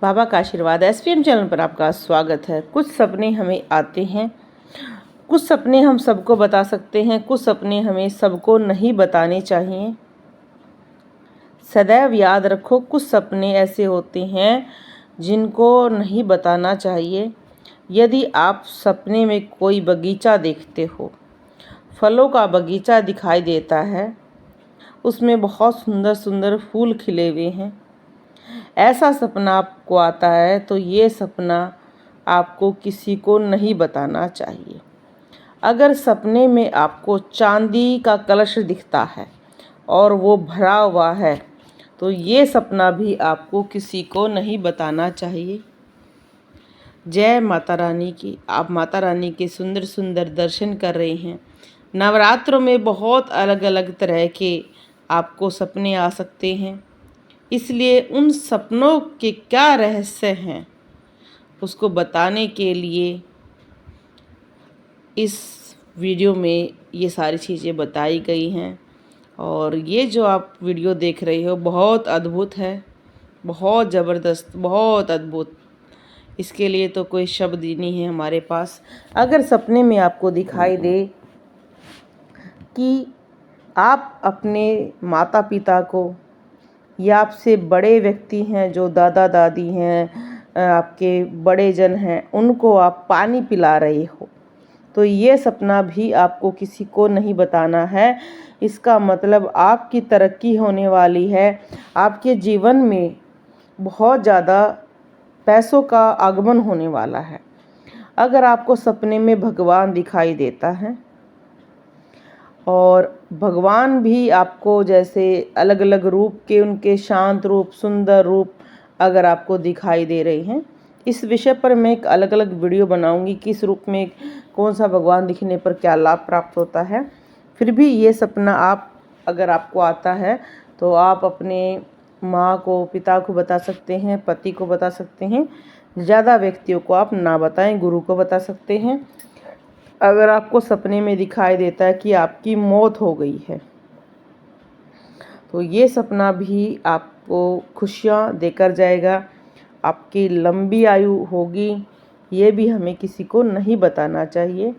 बाबा का आशीर्वाद SPM channel पर आपका स्वागत है। कुछ सपने हमें आते हैं, कुछ सपने हम सबको बता सकते हैं, कुछ सपने हमें सबको नहीं बताने चाहिए। सदैव याद रखो, कुछ सपने ऐसे होते हैं जिनको नहीं बताना चाहिए। यदि आप सपने में कोई बगीचा देखते हो, फलों का बगीचा दिखाई देता है, उसमें बहुत सुंदर सुंदर फूल खिले हुए हैं, ऐसा सपना आपको आता है तो ये सपना आपको किसी को नहीं बताना चाहिए। अगर सपने में आपको चांदी का कलश दिखता है और वो भरा हुआ है तो ये सपना भी आपको किसी को नहीं बताना चाहिए। जय माता रानी की। आप माता रानी के सुंदर सुंदर दर्शन कर रहे हैं। नवरात्रों में बहुत अलग अलग तरह के आपको सपने आ सकते हैं, इसलिए उन सपनों के क्या रहस्य हैं उसको बताने के लिए इस वीडियो में ये सारी चीज़ें बताई गई हैं। और ये जो आप वीडियो देख रहे हो बहुत अद्भुत है, बहुत ज़बरदस्त, बहुत अद्भुत। इसके लिए तो कोई शब्द ही नहीं है हमारे पास। अगर सपने में आपको दिखाई दे कि आप अपने माता पिता को या आपसे बड़े व्यक्ति हैं, जो दादा दादी हैं, आपके बड़े जन हैं, उनको आप पानी पिला रहे हो, तो ये सपना भी आपको किसी को नहीं बताना है। इसका मतलब आपकी तरक्की होने वाली है, आपके जीवन में बहुत ज़्यादा पैसों का आगमन होने वाला है। अगर आपको सपने में भगवान दिखाई देता है और भगवान भी आपको जैसे अलग अलग रूप के, उनके शांत रूप, सुंदर रूप अगर आपको दिखाई दे रहे हैं, इस विषय पर मैं एक अलग अलग वीडियो बनाऊंगी, किस रूप में कौन सा भगवान दिखने पर क्या लाभ प्राप्त होता है। फिर भी ये सपना अगर आपको आता है तो आप अपने माँ को, पिता को बता सकते हैं, पति को बता सकते हैं। ज़्यादा व्यक्तियों को आप ना बताएं, गुरु को बता सकते हैं। अगर आपको सपने में दिखाई देता है कि आपकी मौत हो गई है तो ये सपना भी आपको खुशियाँ देकर जाएगा, आपकी लंबी आयु होगी। ये भी हमें किसी को नहीं बताना चाहिए।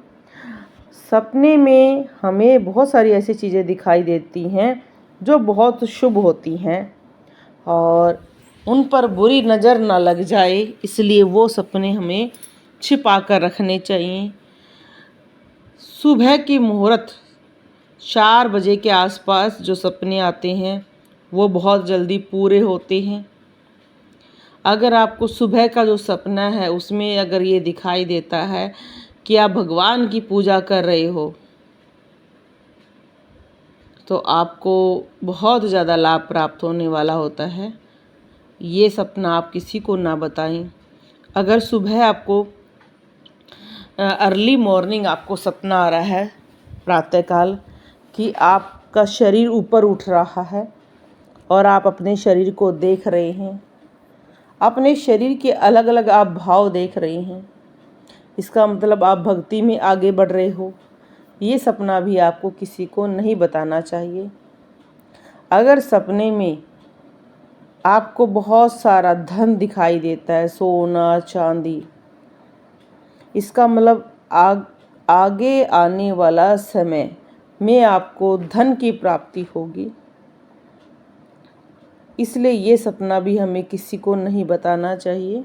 सपने में हमें बहुत सारी ऐसी चीज़ें दिखाई देती हैं जो बहुत शुभ होती हैं और उन पर बुरी नज़र ना लग जाए, इसलिए वो सपने हमें छिपा कर रखने चाहिए। सुबह की मुहूर्त 4 बजे के आसपास जो सपने आते हैं वो बहुत जल्दी पूरे होते हैं। अगर आपको सुबह का जो सपना है उसमें अगर ये दिखाई देता है कि आप भगवान की पूजा कर रहे हो तो आपको बहुत ज़्यादा लाभ प्राप्त होने वाला होता है। ये सपना आप किसी को ना बताएं। अगर सुबह आपको अर्ली मॉर्निंग आपको सपना आ रहा है, प्रातःकाल, कि आपका शरीर ऊपर उठ रहा है और आप अपने शरीर को देख रहे हैं, अपने शरीर के अलग अलग आप भाव देख रहे हैं, इसका मतलब आप भक्ति में आगे बढ़ रहे हो। ये सपना भी आपको किसी को नहीं बताना चाहिए। अगर सपने में आपको बहुत सारा धन दिखाई देता है, सोना चांदी, इसका मतलब आगे आने वाला समय में आपको धन की प्राप्ति होगी। इसलिए ये सपना भी हमें किसी को नहीं बताना चाहिए।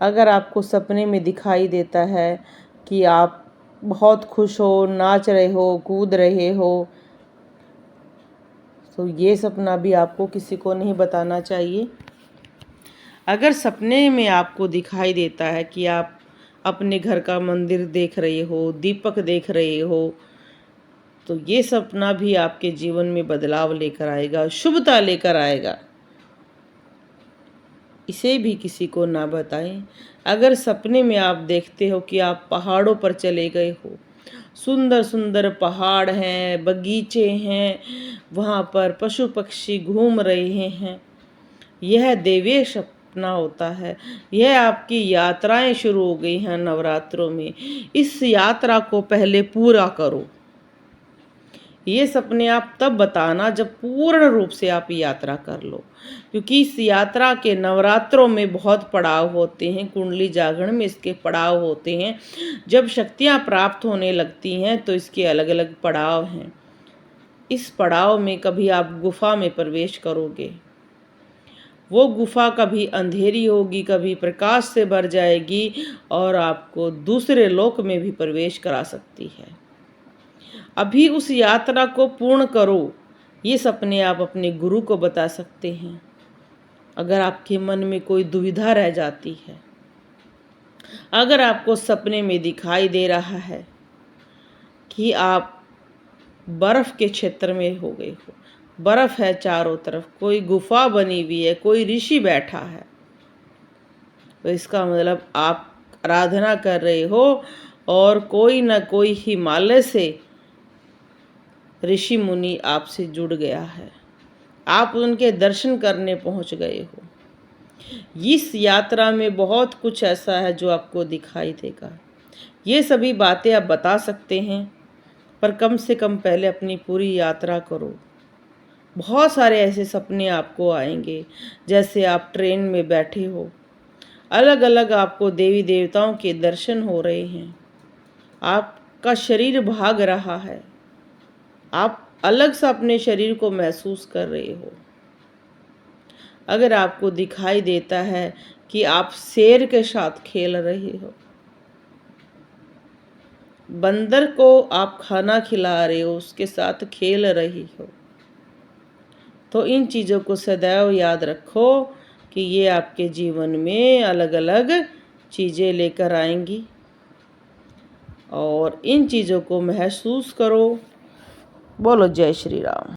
अगर आपको सपने में दिखाई देता है कि आप बहुत खुश हो, नाच रहे हो, कूद रहे हो, तो ये सपना भी आपको किसी को नहीं बताना चाहिए। अगर सपने में आपको दिखाई देता है कि आप अपने घर का मंदिर देख रहे हो, दीपक देख रहे हो, तो ये सपना भी आपके जीवन में बदलाव लेकर आएगा, शुभता लेकर आएगा। इसे भी किसी को ना बताएं। अगर सपने में आप देखते हो कि आप पहाड़ों पर चले गए हो, सुंदर सुंदर पहाड़ हैं, बगीचे हैं, वहाँ पर पशु पक्षी घूम रहे हैं, यह दैवीय सपना होता है। यह आपकी यात्राएं शुरू हो गई हैं नवरात्रों में। इस यात्रा को पहले पूरा करो। ये सपने आप तब बताना जब पूर्ण रूप से आप यात्रा कर लो, क्योंकि इस यात्रा के नवरात्रों में बहुत पड़ाव होते हैं, कुंडली जागरण में इसके पड़ाव होते हैं। जब शक्तियाँ प्राप्त होने लगती हैं तो इसके अलग अलग पड़ाव हैं। इस पड़ाव में कभी आप गुफा में प्रवेश करोगे, वो गुफा कभी अंधेरी होगी, कभी प्रकाश से भर जाएगी और आपको दूसरे लोक में भी प्रवेश करा सकती है। अभी उस यात्रा को पूर्ण करो, ये सपने आप अपने गुरु को बता सकते हैं। अगर आपके मन में कोई दुविधा रह जाती है, अगर आपको सपने में दिखाई दे रहा है कि आप बर्फ के क्षेत्र में हो गए हो, बर्फ है चारों तरफ, कोई गुफा बनी हुई है, कोई ऋषि बैठा है, तो इसका मतलब आप आराधना कर रहे हो और कोई न कोई हिमालय से ऋषि मुनि आपसे जुड़ गया है, आप उनके दर्शन करने पहुंच गए हो। इस यात्रा में बहुत कुछ ऐसा है जो आपको दिखाई देगा। ये सभी बातें आप बता सकते हैं, पर कम से कम पहले अपनी पूरी यात्रा करो। बहुत सारे ऐसे सपने आपको आएंगे, जैसे आप ट्रेन में बैठे हो, अलग अलग आपको देवी देवताओं के दर्शन हो रहे हैं, आपका शरीर भाग रहा है, आप अलग सा अपने शरीर को महसूस कर रहे हो। अगर आपको दिखाई देता है कि आप शेर के साथ खेल रहे हो, बंदर को आप खाना खिला रहे हो, उसके साथ खेल रही हो, तो इन चीज़ों को सदैव याद रखो कि ये आपके जीवन में अलग अलग चीज़ें लेकर आएंगी और इन चीज़ों को महसूस करो। बोलो जय श्री राम।